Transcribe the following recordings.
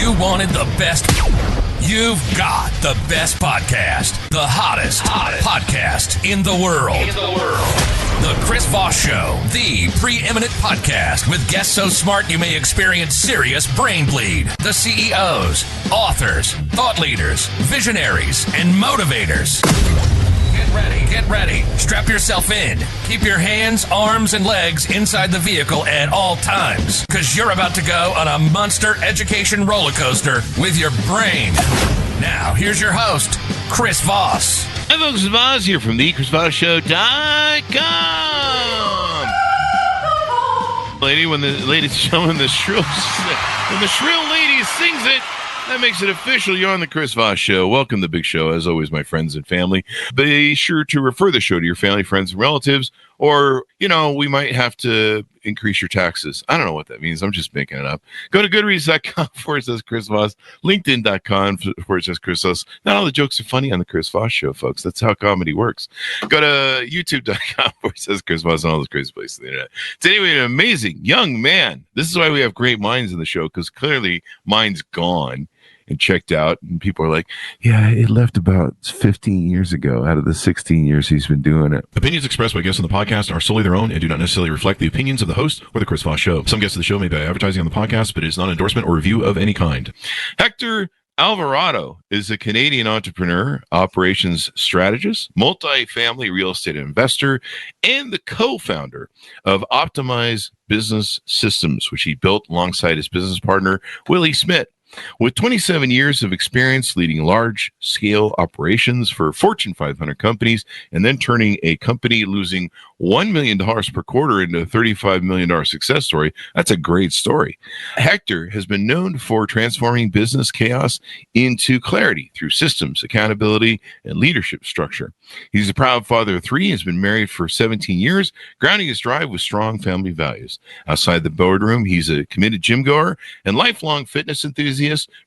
you wanted the best, you've got the best podcast, the hottest podcast in the world. The Chris Voss Show, the preeminent podcast with guests so smart you may experience serious brain bleed. The CEOs, authors, thought leaders, visionaries, and motivators. Get ready. Strap yourself in. Keep your hands, arms, and legs inside the vehicle at all times, because you're about to go on a monster education roller coaster with your brain. Now, here's your host, Chris Voss. Hi, folks. It's Voss here from the ChrisVossShow.com. Ladies and gentlemen, when the shrill lady sings it, that makes it official. You're on the Chris Voss Show. Welcome to the big show. As always, my friends and family. Be sure to refer the show to your family, friends, and relatives, or, we might have to increase your taxes. I don't know what that means. I'm just making it up. Go to goodreads.com/Chris Voss, LinkedIn.com/Chris Voss. Not all the jokes are funny on the Chris Voss Show, folks. That's how comedy works. Go to youtube.com/Chris Voss and all those crazy places on the internet. It's anyway an amazing young man. This is why we have great minds in the show, because clearly mine's gone and checked out, and people are like, yeah, it left about 15 years ago out of the 16 years he's been doing it. Opinions expressed by guests on the podcast are solely their own and do not necessarily reflect the opinions of the host or the Chris Voss Show. Some guests of the show may be advertising on the podcast, but it is not an endorsement or review of any kind. Hector Alvarado is a Canadian entrepreneur, operations strategist, multifamily real estate investor, and the co-founder of Optimize Business Systems, which he built alongside his business partner, Willie Smith. With 27 years of experience leading large-scale operations for Fortune 500 companies and then turning a company losing $1 million per quarter into a $35 million success story, that's a great story. Hector has been known for transforming business chaos into clarity through systems, accountability, and leadership structure. He's a proud father of 3, has been married for 17 years, grounding his drive with strong family values. Outside the boardroom, he's a committed gym goer and lifelong fitness enthusiast,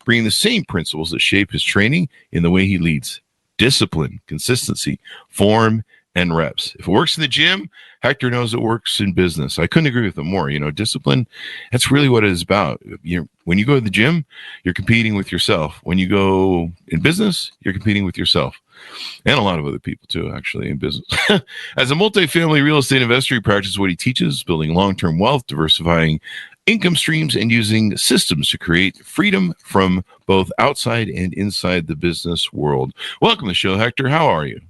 bringing the same principles that shape his training in the way he leads: discipline, consistency, form, and reps. If it works in the gym, Hector knows it works in business. I couldn't agree with him more. Discipline, that's really what it is about. When you go to the gym, you're competing with yourself. When you go in business, you're competing with yourself. And a lot of other people, too, actually, in business. As a multifamily real estate investor, he practices what he teaches, building long-term wealth, diversifying income streams, and using systems to create freedom from both outside and inside the business world. Welcome to the show, Hector. How are you?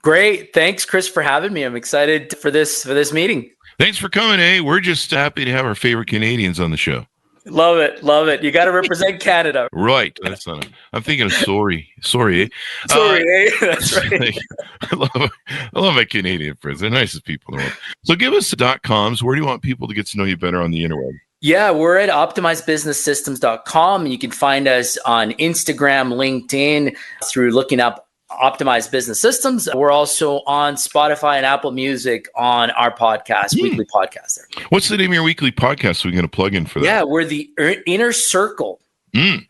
Great. Thanks, Chris, for having me. I'm excited for this meeting. Thanks for coming, eh? We're just happy to have our favorite Canadians on the show. Love it. Love it. You got to represent Canada. Right. That's not. I'm thinking of sorry. Sorry, eh? That's right. I love my Canadian friends. They're the nicest people in the world. So give us the .coms. Where do you want people to get to know you better on the interweb? Yeah, we're at optimizebusinesssystems.com, and you can find us on Instagram, LinkedIn, through looking up Optimize Business Systems. We're also on Spotify and Apple Music on our podcast, weekly podcast there. What's the name of your weekly podcast so we can get a plug in for that? Yeah, we're the Inner Circle. The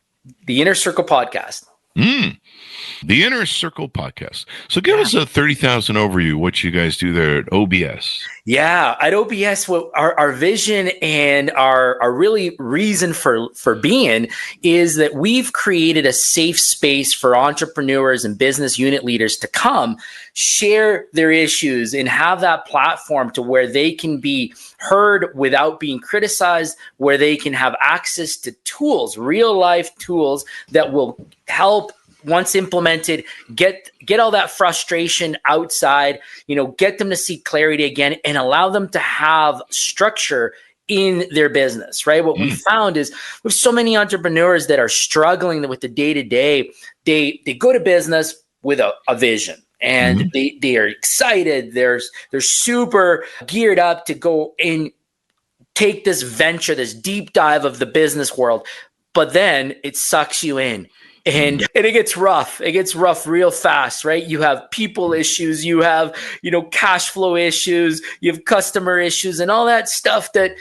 Inner Circle podcast. The Inner Circle podcast. So give us a 30,000 overview what you guys do there at OBS. Yeah, at OBS, what our vision and our really reason for being is that we've created a safe space for entrepreneurs and business unit leaders to come share their issues and have that platform to where they can be heard without being criticized, where they can have access to tools, real life tools that will help, once implemented, get all that frustration outside, get them to see clarity again and allow them to have structure in their business, right? What we found is with so many entrepreneurs that are struggling with the day-to-day, they go to business with a vision. And they are excited. They're super geared up to go and take this venture, this deep dive of the business world. But then it sucks you in. And it gets rough. It gets rough real fast, right? You have people issues, you have, cash flow issues, you have customer issues and all that stuff that,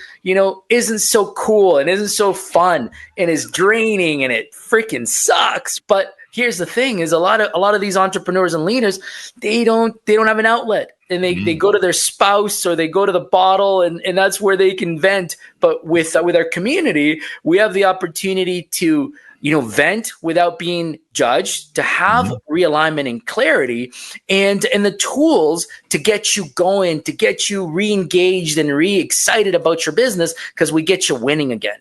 isn't so cool and isn't so fun and is draining and it freaking sucks. But here's the thing is a lot of these entrepreneurs and leaders, they don't have an outlet. And they go to their spouse or they go to the bottle and that's where they can vent. But with our community, we have the opportunity to vent without being judged, to have realignment and clarity, and the tools to get you going, to get you re-engaged and re-excited about your business, because we get you winning again.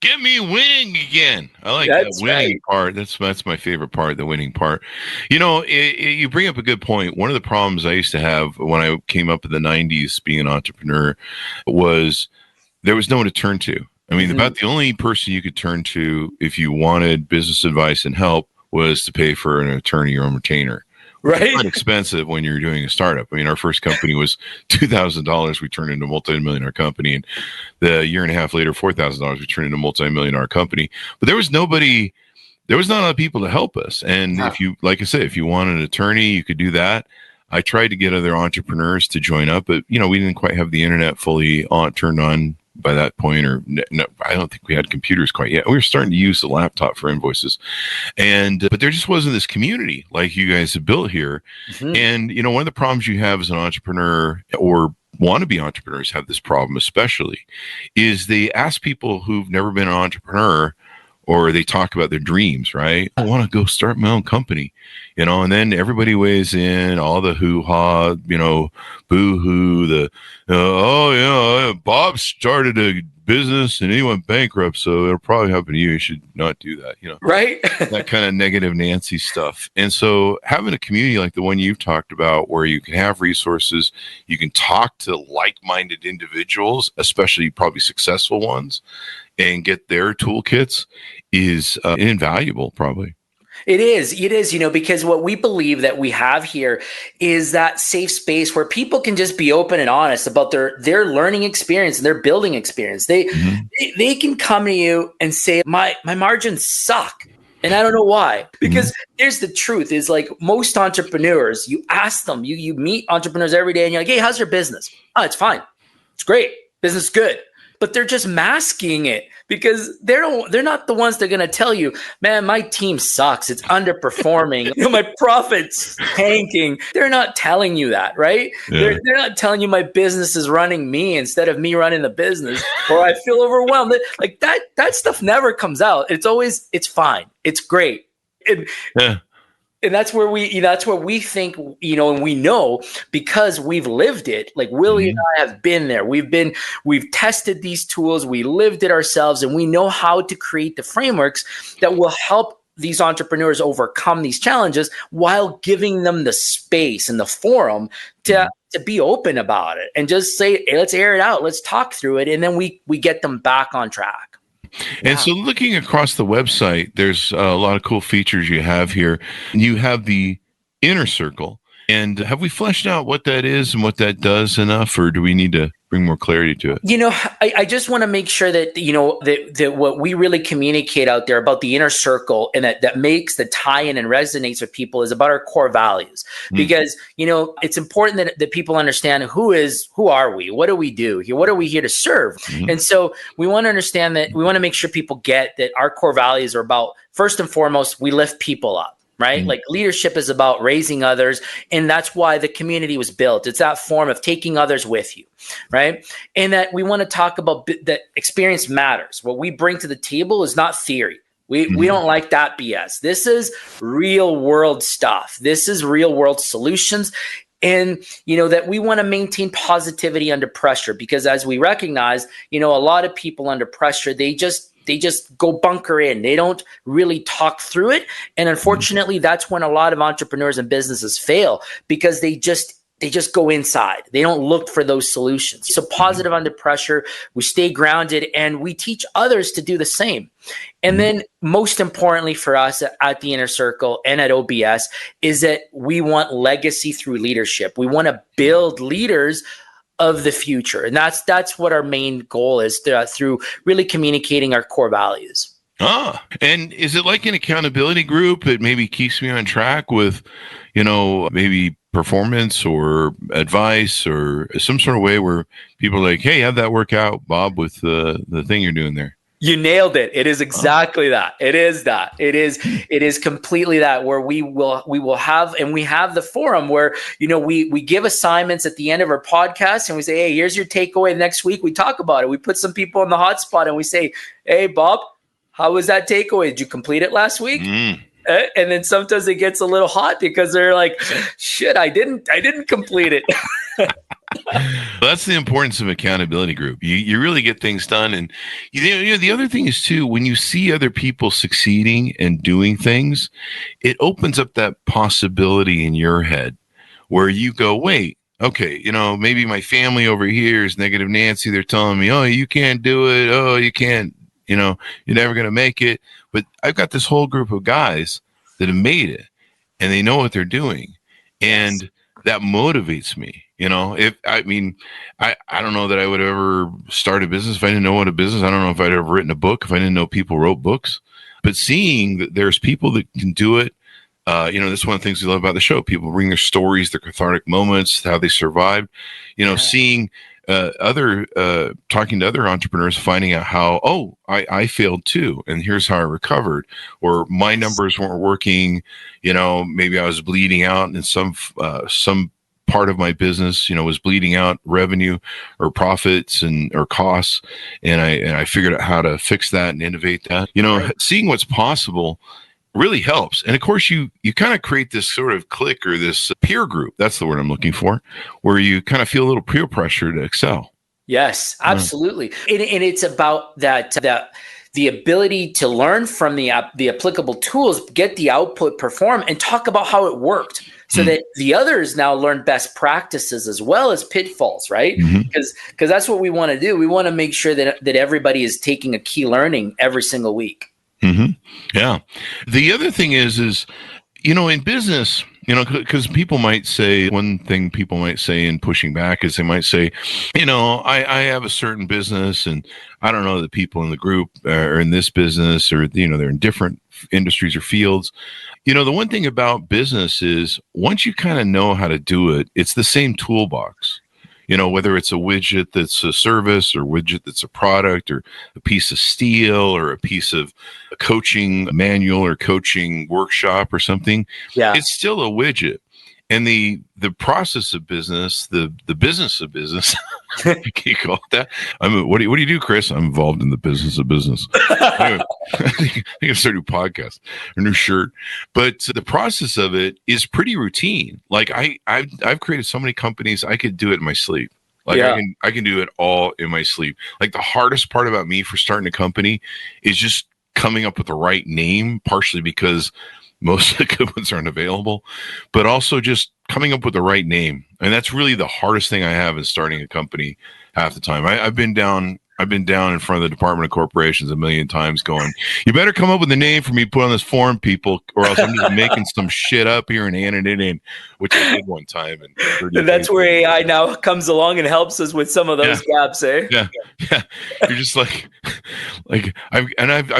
Get me winning again. I like that winning part. That's my favorite part, the winning part. You bring up a good point. One of the problems I used to have when I came up in the 90s being an entrepreneur was there was no one to turn to. I mean, about the only person you could turn to if you wanted business advice and help was to pay for an attorney or a retainer. Right. It's quite expensive when you're doing a startup. I mean, our first company was $2,000. We turned into a multi-millionaire company. And the year and a half later, $4,000, we turned into a multi-millionaire company. But there was not a lot of people to help us. And if you, like I said, if you want an attorney, you could do that. I tried to get other entrepreneurs to join up, but, we didn't quite have the internet fully turned on by that point, or no, I don't think we had computers quite yet. We were starting to use the laptop for invoices, but there just wasn't this community like you guys have built here. And one of the problems you have as an entrepreneur, or wannabe entrepreneurs have this problem especially, is they ask people who've never been an entrepreneur, or they talk about their dreams, right? I want to go start my own company, and then everybody weighs in, all the hoo-ha, boo-hoo, Bob started a business and he went bankrupt, so it'll probably happen to you. You should not do that, Right? That kind of negative Nancy stuff. And so having a community like the one you've talked about, where you can have resources, you can talk to like-minded individuals, especially probably successful ones, and get their toolkits is invaluable, probably. It is, because what we believe that we have here is that safe space where people can just be open and honest about their learning experience and their building experience. They can come to you and say, my margins suck. And I don't know why, because here's the truth is, like, most entrepreneurs, you ask them, you meet entrepreneurs every day and you're like, hey, how's your business? Oh, it's fine. It's great. Business is good. But they're just masking it, because they're not the ones that are going to tell you, man, my team sucks. It's underperforming. My profit's tanking. They're not telling you that, right? Yeah. They're not telling you my business is running me instead of me running the business, or I feel overwhelmed. Like that stuff never comes out. It's always, it's fine. It's great. And that's where we think, and we know, because we've lived it. Like Willie and I have been there. We've tested these tools. We lived it ourselves, and we know how to create the frameworks that will help these entrepreneurs overcome these challenges, while giving them the space and the forum to be open about it and just say, hey, let's air it out. Let's talk through it. And then we get them back on track. And so looking across the website, there's a lot of cool features you have here. You have the inner circle. And have we fleshed out what that is and what that does enough, or do we need to bring more clarity to it? I just want to make sure that, that what we really communicate out there about the inner circle, and that makes the tie-in and resonates with people, is about our core values. Because, it's important that people understand who are we? What do we do here? What are we here to serve? And so we want to understand that, we want to make sure people get that our core values are about, first and foremost, we lift people up. Right? Like, leadership is about raising others. And that's why the community was built. It's that form of taking others with you. Right? And that we want to talk about that experience matters. What we bring to the table is not theory. We don't like that BS. This is real world stuff. This is real world solutions. And, that we want to maintain positivity under pressure, because as we recognize, a lot of people under pressure, they just go bunker in. They don't really talk through it. And unfortunately, that's when a lot of entrepreneurs and businesses fail, because they just go inside. They don't look for those solutions. So positive under pressure, we stay grounded, and we teach others to do the same. And then most importantly for us at the Inner Circle and at OBS is that we want legacy through leadership. We want to build leaders of the future. And that's what our main goal is, through really communicating our core values. And is it like an accountability group? It maybe keeps me on track with, maybe performance or advice or some sort of way where people are like, hey, how'd that work out, Bob, with the thing you're doing there? You nailed it. It is exactly that. It is that. It is completely that, where we will have, and we have the forum where, we give assignments at the end of our podcast, and we say, hey, here's your takeaway. Next week we talk about it. We put some people on the hot spot and we say, hey, Bob, how was that takeaway? Did you complete it last week? Mm. And then sometimes it gets a little hot because they're like, shit, I didn't complete it. That's the importance of accountability group. You really get things done. And the other thing is too, when you see other people succeeding and doing things, it opens up that possibility in your head where you go, wait, okay, maybe my family over here is negative Nancy. They're telling me, oh, you can't do it. Oh, you can't, you're never going to make it. But I've got this whole group of guys that have made it and they know what they're doing. And that motivates me. I don't know that I would ever start a business if I didn't know what a business. I don't know if I'd ever written a book if I didn't know people wrote books. But seeing that there's people that can do it, that's one of the things we love about the show. People bring their stories, their cathartic moments, how they survived. Seeing talking to other entrepreneurs, finding out how, I failed too, and here's how I recovered, or my numbers weren't working. Maybe I was bleeding out in some part of my business, was bleeding out revenue or profits or costs. And I figured out how to fix that and innovate that, seeing what's possible really helps. And of course you kind of create this sort of clique or this peer group. That's the word I'm looking for, where you kind of feel a little peer pressure to excel. Yes, absolutely. And it's about that the ability to learn from the applicable tools, get the output, perform, and talk about how it worked, so that the others now learn best practices as well as pitfalls, right? Because that's what we want to do. We want to make sure that everybody is taking a key learning every single week. Mm-hmm. Yeah. The other thing is in business, because people might say, one thing people might say in pushing back is they might say, I have a certain business and I don't know the people in the group are in this business, or, they're in different industries or fields. The one thing about business is once you kind of know how to do it, it's the same toolbox. Whether it's a widget that's a service or widget that's a product or a piece of steel or a piece of a coaching manual or coaching workshop or something, it's still a widget. And the process of business, the business of business, can you call it that? What do you do, Chris? I'm involved in the business of business. Anyway, I think I start a new podcast, a new shirt. But the process of it is pretty routine. Like I've created so many companies, I could do it in my sleep. Like I can do it all in my sleep. Like the hardest part about me for starting a company is just coming up with the right name, partially because most of the good ones aren't available, but also just coming up with the right name. And that's really the hardest thing I have in starting a company half the time. I've been down in front of the Department of Corporations a million times going, you better come up with a name for me to put on this form, people, or else I'm just making some shit up here and handing it in, which I did one time. And that's where AI now comes along and helps us with some of those gaps, eh? Yeah. You're just I've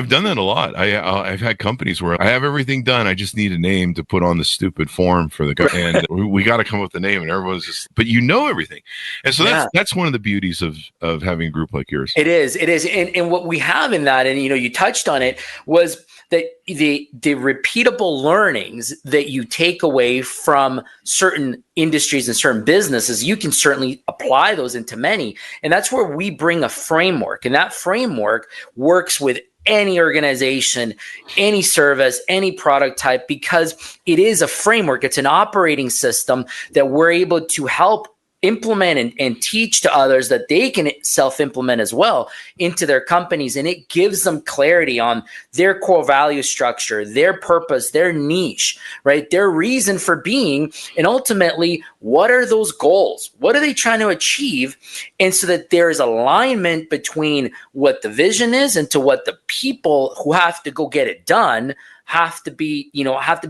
done that a lot. I've had companies where I have everything done. I just need a name to put on the stupid form for the guy. And we got to come up with a name, and everyone's just, but everything. And so that's one of the beauties of having a group like yours. It is. And what we have in that, and you touched on it, was that the repeatable learnings that you take away from certain industries and certain businesses, you can certainly apply those into many. And that's where we bring a framework. And that framework works with any organization, any service, any product type, because it is a framework. It's an operating system that we're able to help implement and teach to others that they can self-implement as well into their companies. And it gives them clarity on their core value structure, their purpose, their niche, right? Their reason for being. And ultimately, what are those goals? What are they trying to achieve? And so that there is alignment between what the vision is and to what the people who have to go get it done have to be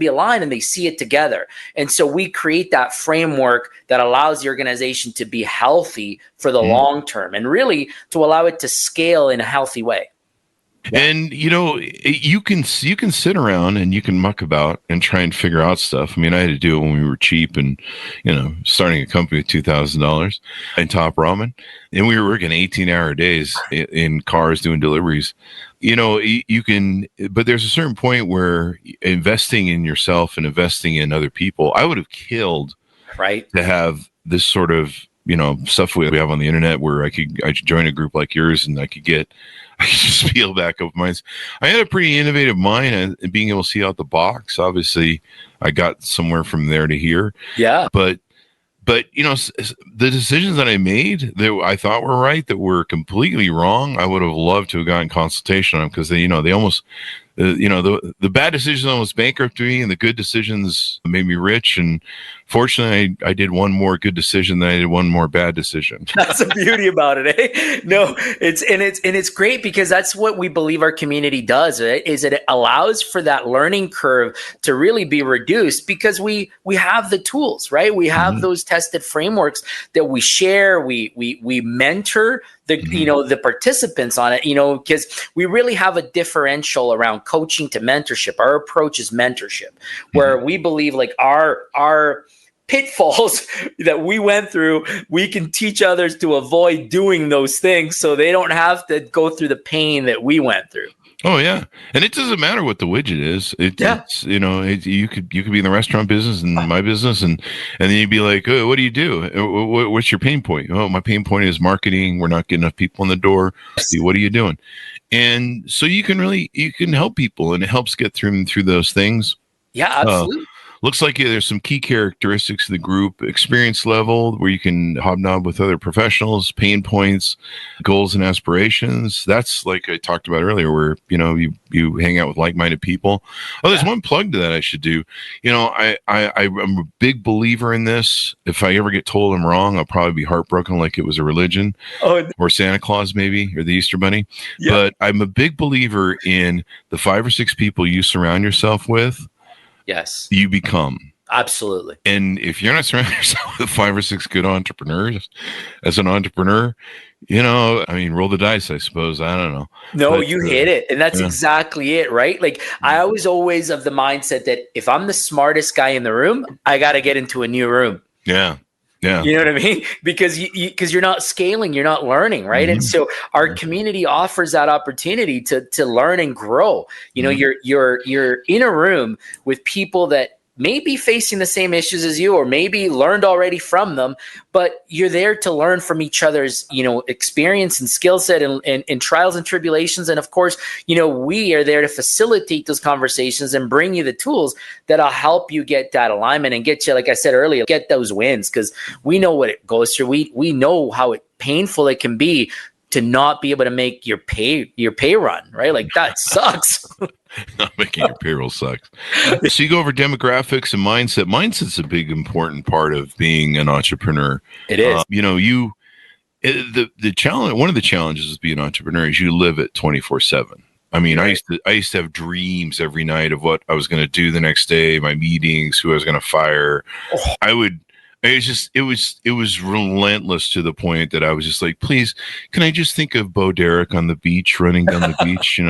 aligned, and they see it together. And so we create that framework that allows the organization to be healthy for the long term, and really to allow it to scale in a healthy way. And you can sit around and you can muck about and try and figure out stuff. I mean, I had to do it when we were cheap and starting a company with $2,000 in Top Ramen, and we were working 18-hour days in cars doing deliveries. You can, but there's a certain point where investing in yourself and investing in other people, I would have killed, right, to have this sort of stuff we have on the internet where I could join a group like yours and I could just peel back of minds. I had a pretty innovative mind and being able to see out the box. Obviously, I got somewhere from there to here. Yeah. But the decisions that I made that I thought were right that were completely wrong, I would have loved to have gotten consultation on them because they almost, the bad decisions almost bankrupted me and the good decisions made me rich. And fortunately, I did one more good decision than I did one more bad decision. That's the beauty about it, eh? No, it's great because that's what we believe our community does, right? Is it allows for that learning curve to really be reduced because we have the tools, right? We have those tested frameworks that we share, we mentor the participants on it, because we really have a differential around coaching to mentorship. Our approach is mentorship, where we believe like our pitfalls that we went through, we can teach others to avoid doing those things so they don't have to go through the pain that we went through. Oh yeah, and it doesn't matter what the widget is. It's you could be in the restaurant business and my business, and then you'd be like, oh, what do you do? What's your pain point? Oh, my pain point is marketing. We're not getting enough people in the door. What are you doing? And so you can help people, and it helps get through those things. Yeah, absolutely. Looks like there's some key characteristics of the group: experience level, where you can hobnob with other professionals, pain points, goals and aspirations. That's like I talked about earlier, where you hang out with like-minded people. Oh, there's one plug to that I should do. I'm a big believer in this. If I ever get told I'm wrong, I'll probably be heartbroken, like it was a religion, or Santa Claus maybe, or the Easter Bunny. Yeah. But I'm a big believer in the 5 or 6 people you surround yourself with. Yes. You become. Absolutely. And if you're not surrounding yourself with 5 or 6 good entrepreneurs as an entrepreneur, roll the dice, I suppose. I don't know. No, but, you hit it. And that's exactly it, right? Like I was always of the mindset that if I'm the smartest guy in the room, I got to get into a new room. Yeah. Yeah. You know what I mean? Because you're not scaling, you're not learning, right? And so our community offers that opportunity to learn and grow. You're in a room with people that may be facing the same issues as you, or maybe learned already from them, but you're there to learn from each other's, experience and skill set and trials and tribulations. And of course, we are there to facilitate those conversations and bring you the tools that'll help you get that alignment and get you, like I said earlier, get those wins. Because we know what it goes through. We know how painful it can be to not be able to make your pay run, right? Like that sucks. Not making your payroll sucks. So you go over demographics and mindset. Mindset's a big important part of being an entrepreneur. It is. The challenge. One of the challenges of being an entrepreneur is you live it 24/7. I mean, right. I used to have dreams every night of what I was going to do the next day, my meetings, who I was going to fire. It was relentless to the point that I was just like, please, can I just think of Bo Derek on the beach, running down the beach,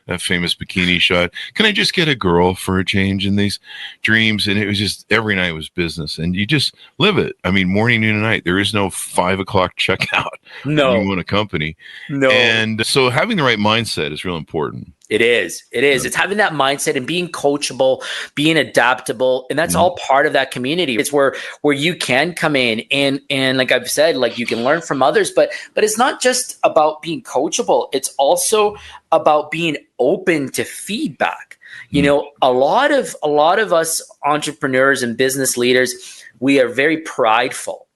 that famous bikini shot. Can I just get a girl for a change in these dreams? And it was just every night was business, and you just live it. I mean, morning, noon, and night. There is no 5 o'clock checkout. No, when you own a company. No, and so having the right mindset is real important. It is. Yeah. It's having that mindset and being coachable, being adaptable. And that's all part of that community. It's where you can come in and like I've said, like you can learn from others, but it's not just about being coachable. It's also about being open to feedback. A lot of us entrepreneurs and business leaders, we are very prideful.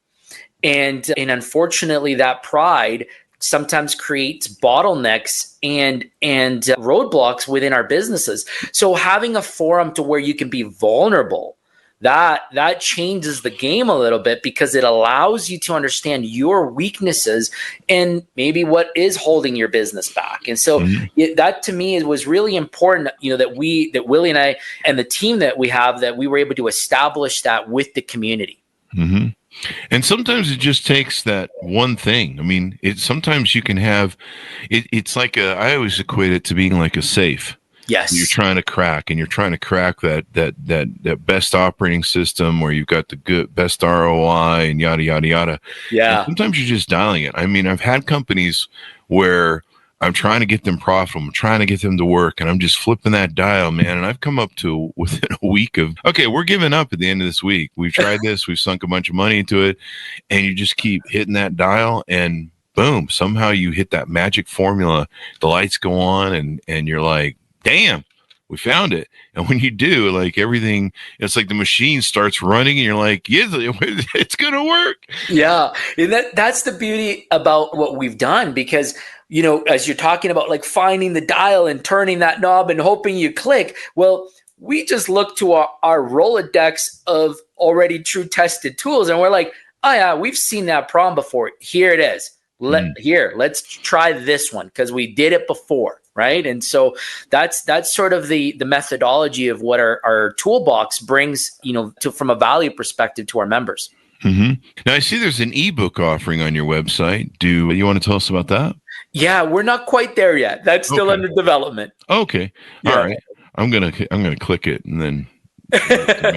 And unfortunately that pride sometimes creates bottlenecks and roadblocks within our businesses. So having a forum to where you can be vulnerable, that changes the game a little bit, because it allows you to understand your weaknesses and maybe what is holding your business back. And so that to me was really important, that Willie and I and the team that we have, that we were able to establish that with the community. Mm-hmm. And sometimes it just takes that one thing. I mean, sometimes you can have it's like I always equate it to being like a safe. Yes. You're trying to crack, and you're trying to crack that best operating system where you've got the good best ROI and yada yada yada. Yeah. And sometimes you're just dialing it. I mean, I've had companies where I'm trying to get them profitable. I'm trying to get them to work, and I'm just flipping that dial, man. And I've come up to within a week of, okay, we're giving up at the end of this week. We've tried this. We've sunk a bunch of money into it, and you just keep hitting that dial, and boom, somehow you hit that magic formula. The lights go on, and you're like, damn, we found it. And when you do, like everything, it's like the machine starts running and you're like, yeah, it's going to work. Yeah. And that's the beauty about what we've done, because, you know, as you're talking about like finding the dial and turning that knob and hoping you click, well, we just look to our Rolodex of already true tested tools. And we're like, oh yeah, we've seen that problem before. Here it is. Let's try this one because we did it before. Right. And so that's sort of the methodology of what our toolbox brings, you know, from a value perspective to our members. Mm-hmm. Now, I see there's an ebook offering on your website. Do you want to tell us about that? Yeah, we're not quite there yet. That's still under development. Okay. Yeah. All right. I'm gonna click it and then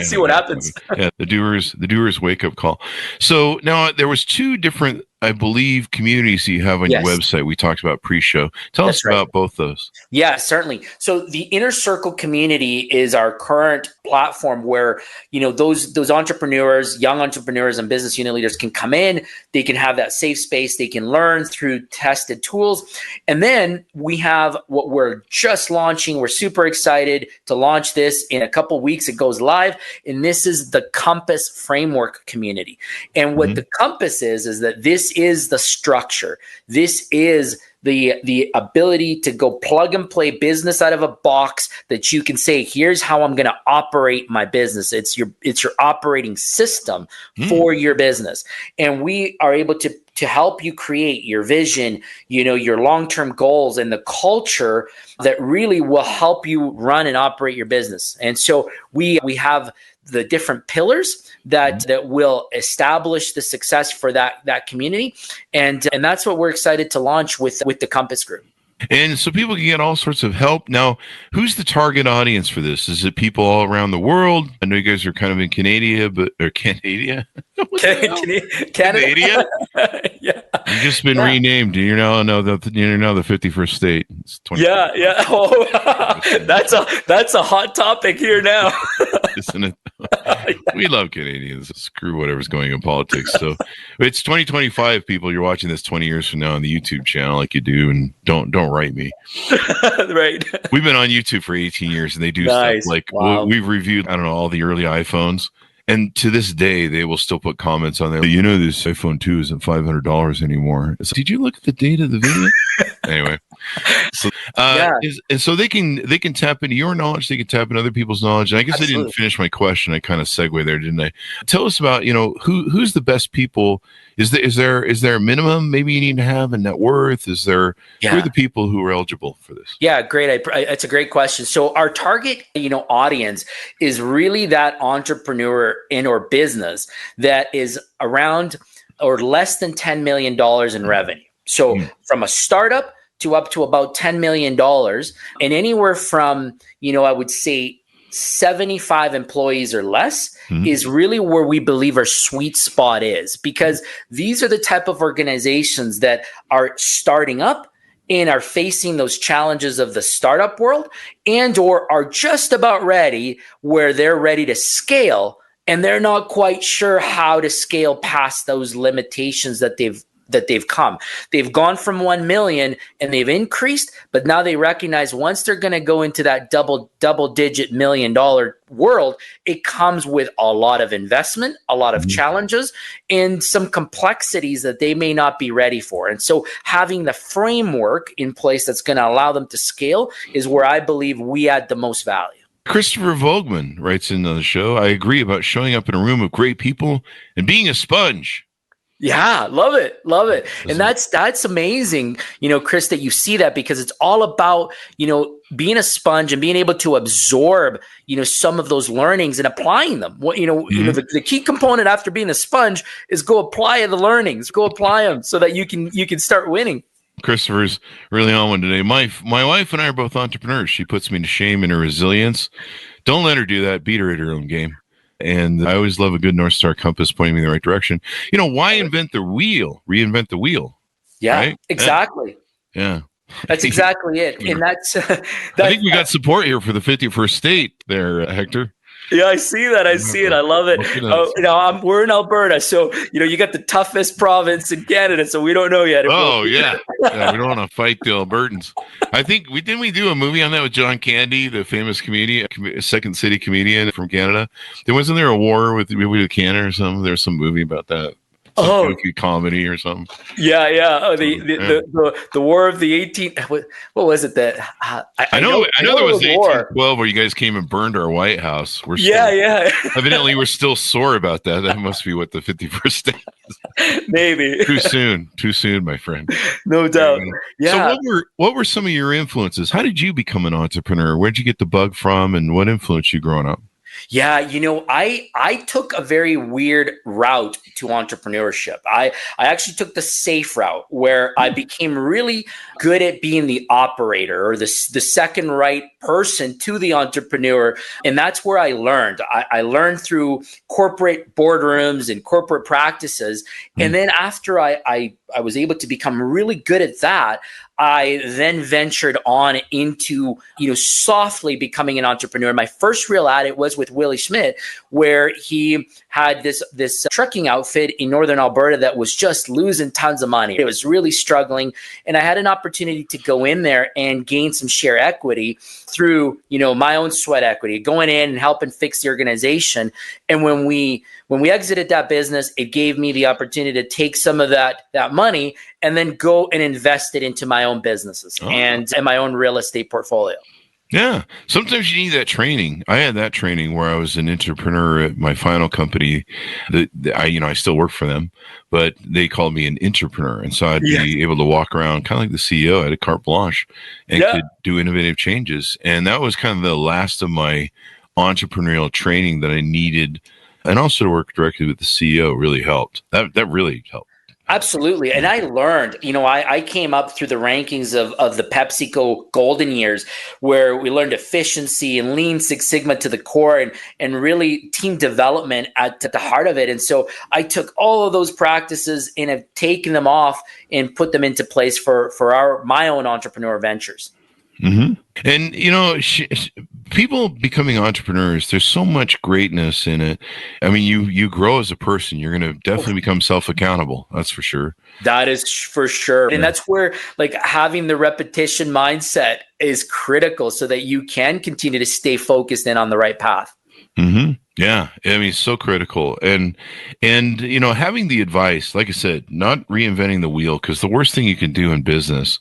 see what happens. Yeah, the doers wake up call. So now there was 2 different, I believe, communities you have on your website. We talked about pre-show. Tell us about both those. Yeah, certainly. So the Inner Circle community is our current platform where, you know, those entrepreneurs, young entrepreneurs and business unit leaders can come in, they can have that safe space, they can learn through tested tools. And then we have what we're just launching. We're super excited to launch this in a couple of weeks. It goes live. And this is the Compass Framework community. And what the Compass is that this is the structure. This is the ability to go plug and play business out of a box that you can say, here's how I'm going to operate my business. It's your operating system for your business. And we are able to help you create your vision, you know, your long-term goals and the culture that really will help you run and operate your business. And so we have the different pillars that will establish the success for that community. And that's what we're excited to launch with the Compass Group. And so people can get all sorts of help. Now, who's the target audience for this? Is it people all around the world? I know you guys are kind of in Canada, Canada? Canada? Yeah. You've just been renamed. You're now the 51st state. Yeah. Oh, that's a hot topic here now. Isn't it? We love Canadians. Screw whatever's going on in politics. So it's 2025, people. You're watching this 20 years from now on the YouTube channel like you do, and don't write me. Right. We've been on YouTube for 18 years, and they do stuff like we've reviewed, I don't know, all the early iPhones. And to this day, they will still put comments on there. You know, this iPhone 2 isn't $500 anymore. So, did you look at the date of the video? Anyway, so and so they can tap into your knowledge. They can tap into other people's knowledge. And I guess I didn't finish my question. I kind of segue there, didn't I? Tell us about, you know, who's the best people. Is there a minimum maybe you need to have a net worth? Is there who are the people who are eligible for this? Yeah, great. It's a great question. So our target, you know, audience is really that entrepreneur in or business that is around or less than $10 million in revenue. So from a startup to up to about $10 million, and anywhere from, you know, I would say 75 employees or less is really where we believe our sweet spot is, because these are the type of organizations that are starting up and are facing those challenges of the startup world and or are just about ready where they're ready to scale and they're not quite sure how to scale past those limitations that they've come. They've gone from 1 million and they've increased, but now they recognize once they're going to go into that double-digit $1 million world, it comes with a lot of investment, a lot of challenges, and some complexities that they may not be ready for. And so having the framework in place that's going to allow them to scale is where I believe we add the most value. Christopher Vogman writes in on the show, I agree about showing up in a room of great people and being a sponge. Yeah, love it. And that's amazing, you know, Chris, that you see that, because it's all about, you know, being a sponge and being able to absorb, you know, some of those learnings and applying them. What, you know, the key component after being a sponge is go apply the learnings, go apply them so that you can start winning. Christopher's really on one today. My wife and I are both entrepreneurs. She puts me to shame in her resilience. Don't let her do that. Beat her at her own game. And I always love a good North Star compass pointing me in the right direction. You know, why invent the wheel? Reinvent the wheel. Yeah, right? exactly. Yeah. That's exactly it. And that's, I think we got support here for the 51st state there, Hector. Yeah, I see that. I see it. I love it. We're in Alberta, so you got the toughest province in Canada. So we don't know yet. Yeah, we don't want to fight the Albertans. I think didn't we do a movie on that with John Candy, the famous comedian, Second City comedian from Canada? Wasn't there a war with Canada or something? There's some movie about that. Goofy comedy or something. Yeah. Oh, the War of the 18. What was it that? I know there was 1812 where you guys came and burned our White House. Evidently, we're still sore about that. That must be what the 51st state is. Maybe too soon, my friend. No doubt. Yeah. So what were some of your influences? How did you become an entrepreneur? Where'd you get the bug from, and what influenced you growing up? Yeah, I took a very weird route to entrepreneurship. I actually took the safe route where I became really good at being the operator or the second right person to the entrepreneur. And that's where I learned. I learned through corporate boardrooms and corporate practices. And then after I was able to become really good at that, I then ventured on into, softly becoming an entrepreneur. My first real ad, it was with Willie Schmidt, where he had this trucking outfit in Northern Alberta that was just losing tons of money. It was really struggling. And I had an opportunity to go in there and gain some share equity through, my own sweat equity, going in and helping fix the organization. And when we exited that business, it gave me the opportunity to take some of that money and then go and invest it into my own businesses and my own real estate portfolio. Yeah. Sometimes you need that training. I had that training where I was an entrepreneur at my final company. I still work for them, but they called me an entrepreneur. And so I'd be able to walk around kind of like the CEO. I had a carte blanche and could do innovative changes. And that was kind of the last of my entrepreneurial training that I needed. And also to work directly with the CEO really helped. That really helped. Absolutely. And I learned, I came up through the rankings of the PepsiCo golden years where we learned efficiency and Lean Six Sigma to the core and really team development at the heart of it. And so I took all of those practices and have taken them off and put them into place for my own entrepreneur ventures. Mm-hmm. And, people becoming entrepreneurs, there's so much greatness in it. I mean, you grow as a person. You're going to definitely become self-accountable. That's for sure. That is for sure. And that's where having the repetition mindset is critical so that you can continue to stay focused and on the right path. Mm-hmm. Yeah. I mean, so critical. And having the advice, like I said, not reinventing the wheel, because the worst thing you can do in business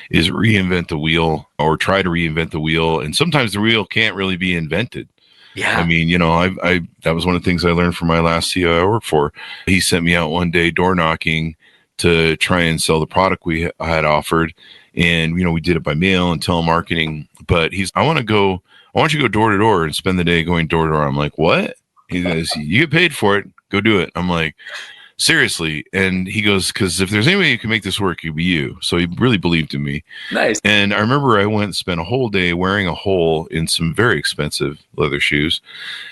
is reinvent the wheel or try to reinvent the wheel. And sometimes the wheel can't really be invented. Yeah. I mean, I that was one of the things I learned from my last CEO I worked for. He sent me out one day door knocking to try and sell the product I had offered. And, we did it by mail and telemarketing, but I want you to go door to door and spend the day going door to door. I'm like, what? He goes, you get paid for it. Go do it. I'm like, seriously. And he goes, because if there's any way you can make this work, it'd be you. So he really believed in me. Nice. And I remember I went and spent a whole day wearing a hole in some very expensive leather shoes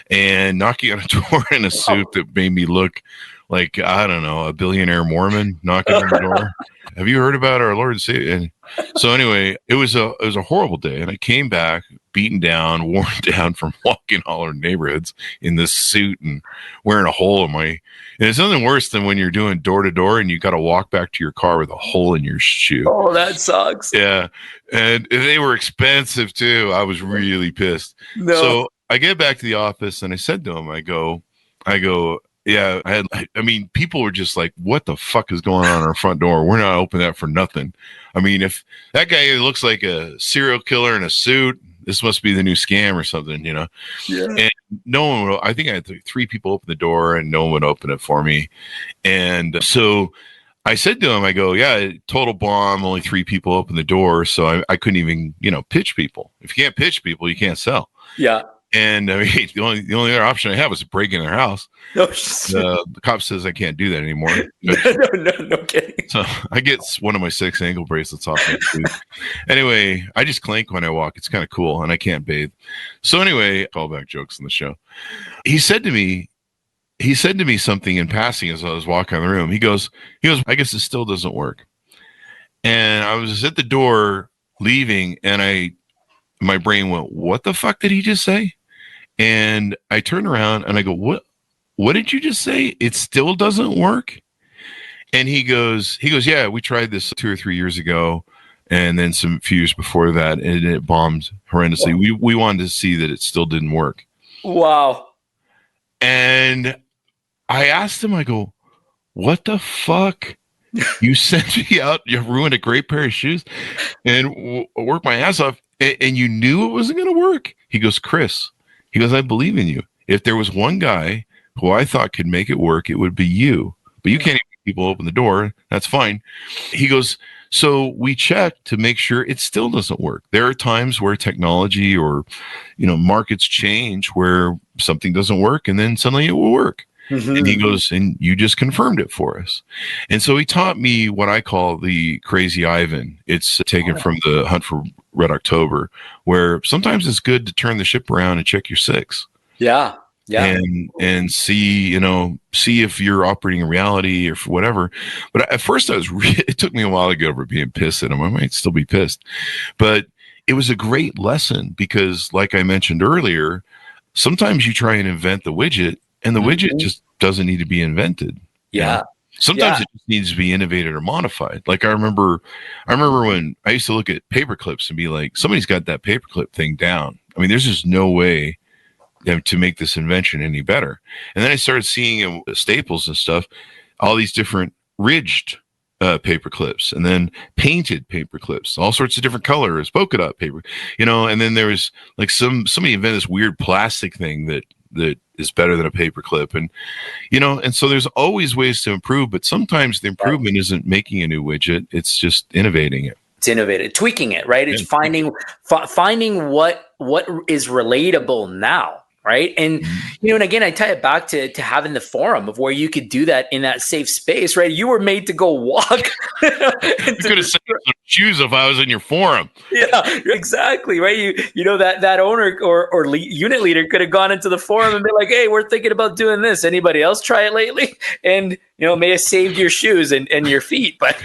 and knocking on a door in a suit that made me look like, I don't know, a billionaire Mormon knocking on the door. Have you heard about our Lord and Savior? And so anyway, it was a horrible day. And I came back beaten down, worn down from walking all our neighborhoods in this suit and wearing a hole in and it's nothing worse than when you're doing door to door and you got to walk back to your car with a hole in your shoe. Oh, that sucks. Yeah. And they were expensive too. I was really pissed. No. So I get back to the office and I said to him, I go, yeah, people were just like, what the fuck is going on our front door? We're not opening that for nothing. I mean, if that guy looks like a serial killer in a suit, this must be the new scam or something, Yeah. And no one I think I had 3 people open the door and no one would open it for me. And so I said to him, I go, yeah, total bomb. Only 3 people open the door. So I couldn't even, pitch people. If you can't pitch people, you can't sell. Yeah. And I mean, the only other option I have was to break in their house. The cop says I can't do that anymore. No kidding. So I get one of my 6 ankle bracelets off. Anyway, I just clank when I walk. It's kind of cool, and I can't bathe. So anyway, callback jokes in the show. He said to me something in passing as I was walking in the room. He goes, I guess it still doesn't work. And I was at the door leaving, and my brain went, what the fuck did he just say? And I turned around and I go, what did you just say? It still doesn't work? And he goes, yeah, we tried this 2 or 3 years ago, and then some few years before that, and it bombed horrendously. We wanted to see that it still didn't work. Wow. And I asked him, I go, what the fuck? You sent me out, you ruined a great pair of shoes, and worked my ass off, and you knew it wasn't going to work? He goes, Chris, I believe in you. If there was one guy who I thought could make it work, it would be you. But you can't even make people open the door. That's fine. He goes, so we checked to make sure it still doesn't work. There are times where technology or, markets change where something doesn't work and then suddenly it will work. Mm-hmm. And he goes, and you just confirmed it for us. And so he taught me what I call the crazy Ivan. It's taken from the Hunt for Red October, where sometimes it's good to turn the ship around and check your six. Yeah. Yeah. And see if you're operating in reality or for whatever. But at first it took me a while to get over being pissed at him. I might still be pissed, but it was a great lesson because, like I mentioned earlier, sometimes you try and invent the widget and the widget just doesn't need to be invented. Yeah. Sometimes it just needs to be innovated or modified. Like I remember when I used to look at paper clips and be like, somebody's got that paperclip thing down. I mean, there's just no way to make this invention any better. And then I started seeing Staples and stuff, all these different ridged paper clips, and then painted paper clips, all sorts of different colors, polka dot paper, and then there was like somebody invented this weird plastic thing that is better than a paper clip. And, and so there's always ways to improve, but sometimes the improvement isn't making a new widget. It's just innovating it. It's innovative, tweaking it, right? It's finding what is relatable now. Right. And, and again, I tie it back to having the forum of where you could do that in that safe space, right? You were made to go walk. You could have sent some shoes if I was in your forum. Yeah, exactly. Right. That owner or unit leader could have gone into the forum and been like, hey, we're thinking about doing this. Anybody else try it lately? And, may have saved your shoes and your feet. But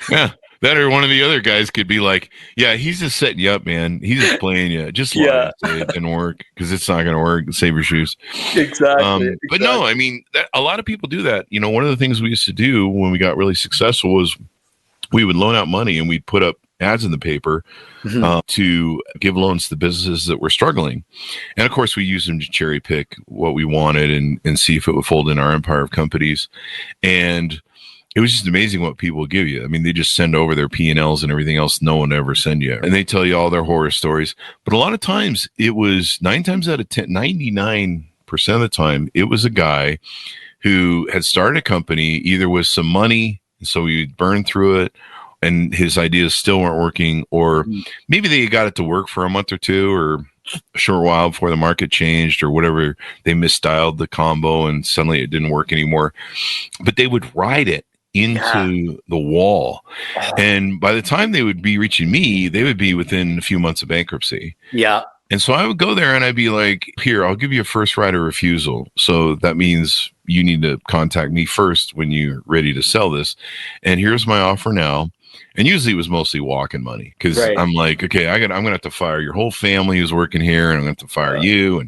yeah. That or one of the other guys could be like, yeah, he's just setting you up, man. He's just playing you. Just lie and say it didn't work because it's not going to work. Save your shoes. Exactly. But no, I mean, a lot of people do that. One of the things we used to do when we got really successful was we would loan out money and we'd put up ads in the paper to give loans to businesses that were struggling. And of course, we used them to cherry pick what we wanted and see if it would fold in our empire of companies. And it was just amazing what people would give you. I mean, they just send over their P&Ls and everything else no one ever send you. And they tell you all their horror stories. But a lot of times it was 9 times out of 10, 99% of the time, it was a guy who had started a company either with some money, so he would burn through it, and his ideas still weren't working, or maybe they got it to work for a month or two or a short while before the market changed or whatever. They misstyled the combo and suddenly it didn't work anymore. But they would ride it into the wall. And by the time they would be reaching me, they would be within a few months of bankruptcy. Yeah. And so I would go there and I'd be like, here, I'll give you a first right of refusal. So that means you need to contact me first when you're ready to sell this. And here's my offer now. And usually it was mostly walking money because I'm like, okay, I'm going to have to fire your whole family who's working here, and I'm going to have to fire you.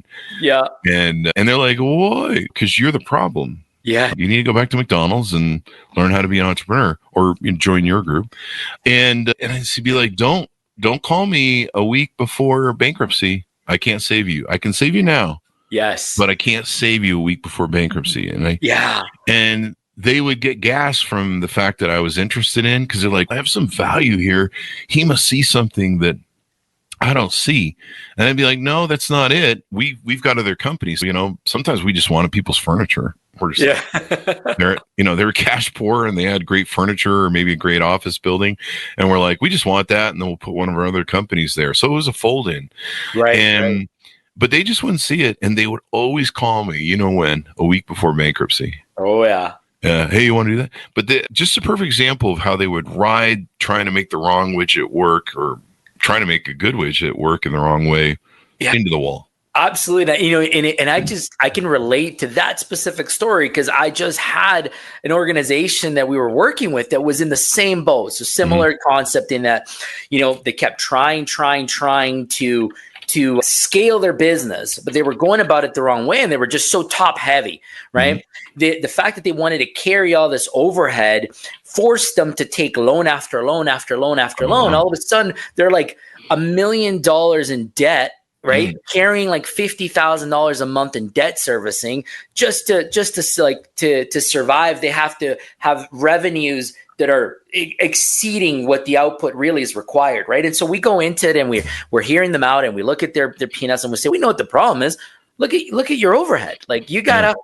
And they're like, why? Because you're the problem. Yeah. You need to go back to McDonald's and learn how to be an entrepreneur or join your group. And I used to be like, don't call me a week before bankruptcy. I can't save you. I can save you now. Yes. But I can't save you a week before bankruptcy. And they would get gas from the fact that I was interested in, because they're like, I have some value here. He must see something that I don't see. And I'd be like, no, that's not it. We've got other companies. Sometimes we just wanted people's furniture. We're just, they were cash poor and they had great furniture or maybe a great office building. And we're like, we just want that. And then we'll put one of our other companies there. So it was a fold in. Right. But they just wouldn't see it. And they would always call me, when? A week before bankruptcy. Oh, yeah. Hey, you want to do that? But just a perfect example of how they would ride trying to make the wrong widget work or trying to make a good widget work in the wrong way into the wall. Absolutely. And I can relate to that specific story because I just had an organization that we were working with that was in the same boat. So similar concept in that, they kept trying to scale their business, but they were going about it the wrong way and they were just so top heavy, right? The fact that they wanted to carry all this overhead forced them to take loan after loan after loan after loan. All of a sudden, they're like $1 million in debt, right? Carrying like $50,000 a month in debt servicing just to survive. They have to have revenues that are exceeding what the output really is required, right? And so we go into it and we're hearing them out and we look at their peanuts and we say, we know what the problem is. Look at your overhead. Like you gotta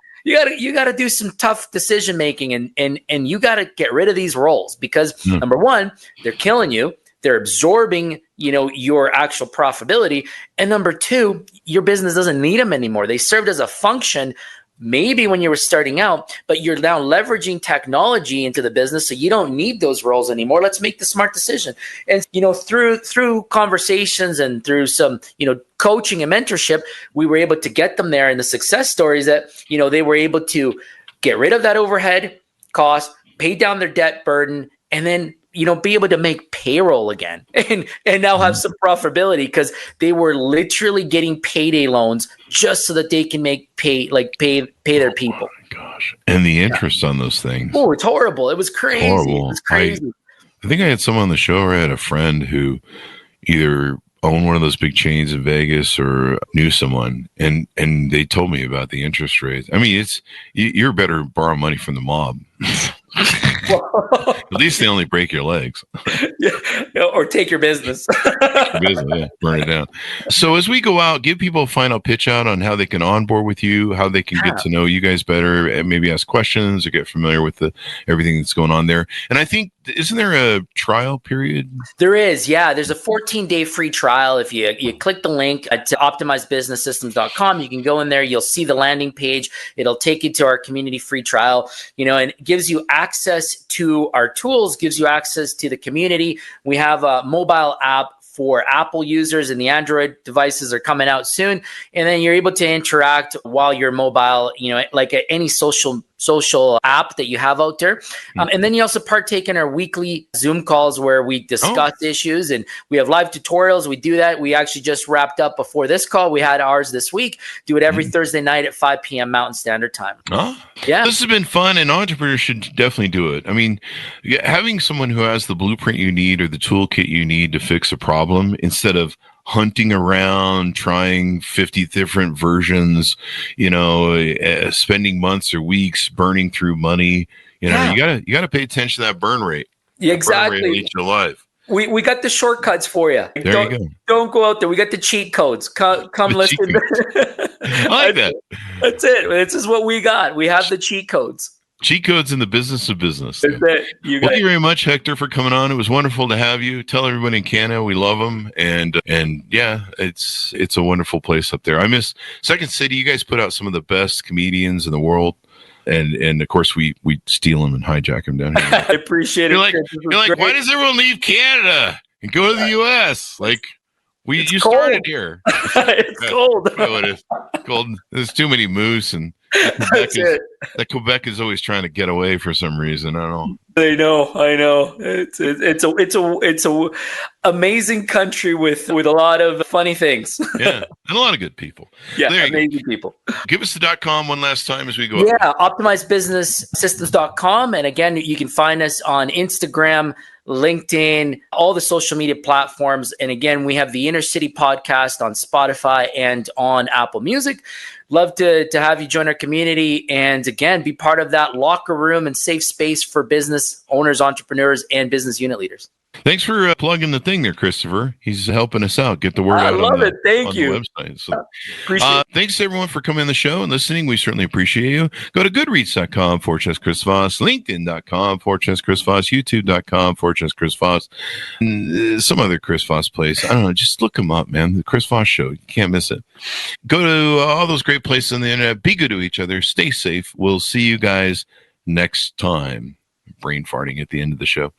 do some tough decision making and you gotta get rid of these roles because number one, they're killing you. They're absorbing, your actual profitability. And number two, your business doesn't need them anymore. They served as a function maybe when you were starting out, but you're now leveraging technology into the business. So you don't need those roles anymore. Let's make the smart decision. And, through conversations and through some, coaching and mentorship, we were able to get them there. And the success stories that, they were able to get rid of that overhead cost, pay down their debt burden, and then be able to make payroll again and now have some profitability because they were literally getting payday loans just so that they can pay their people. Oh my gosh. And the interest on those things. Oh, it's horrible. It was crazy. Horrible. It was crazy. I think I had someone on the show or I had a friend who either owned one of those big chains in Vegas or knew someone and they told me about the interest rates. I mean, you're better borrow money from the mob. At least they only break your legs. Or take your business. Burn it down. So as we go out, give people a final pitch out on how they can onboard with you, how they can get to know you guys better, and maybe ask questions or get familiar with everything that's going on there. And I think, isn't there a trial period? There is, yeah. There's a 14-day free trial. If you click the link at optimizebusinesssystems.com, you can go in there. You'll see the landing page. It'll take you to our community free trial, and it gives you access to our tools, gives you access to the community. We have a mobile app for Apple users and the Android devices are coming out soon. And then you're able to interact while you're mobile, like any social app that you have out there. And then you also partake in our weekly Zoom calls where we discuss issues and we have live tutorials. We do that. We actually just wrapped up before this call. We had ours this week. Do it every Thursday night at 5 p.m. Mountain Standard Time. Yeah. This has been fun and entrepreneurs should definitely do it. I mean, having someone who has the blueprint you need or the toolkit you need to fix a problem instead of hunting around, trying 50 different versions, spending months or weeks burning through money. You gotta pay attention to that burn rate. Exactly. Burn rate leads your life. We got the shortcuts for you. There you go. Don't go out there. We got the cheat codes. Come listen. I like that. That's it. This is what we got. We have the cheat codes. Cheat codes in the business of business. That's it. Thank you very much, Hector, for coming on. It was wonderful to have you. Tell everybody in Canada we love them, and yeah, it's a wonderful place up there. I miss Second City. You guys put out some of the best comedians in the world, and of course we steal them and hijack them down here. I appreciate it. You're like, why does everyone leave Canada and go to the U.S.? Like you started here. It's cold. It is cold. There's too many moose and. Quebec is always trying to get away for some reason. I don't know. I know. It's a amazing country with a lot of funny things. Yeah, and a lot of good people. Yeah, amazing people. Give us the .com one last time as we go. Yeah, optimizebusinesssystems.com, and again, you can find us on Instagram, LinkedIn, all the social media platforms. And again, we have the Inner City podcast on Spotify and on Apple Music. Love to have you join our community and again, be part of that locker room and safe space for business owners, entrepreneurs, and business unit leaders. Thanks for plugging the thing there, Christopher. He's helping us out. Get the word out. I love it. Thank you. The website. So, thanks everyone for coming on the show and listening. We certainly appreciate you. Go to goodreads.com/Chris Voss, LinkedIn.com/Chris Voss, YouTube.com/Chris Voss, and some other Chris Voss place. I don't know. Just look him up, man. The Chris Voss Show. You can't miss it. Go to all those great places on the internet. Be good to each other. Stay safe. We'll see you guys next time. Brain farting at the end of the show.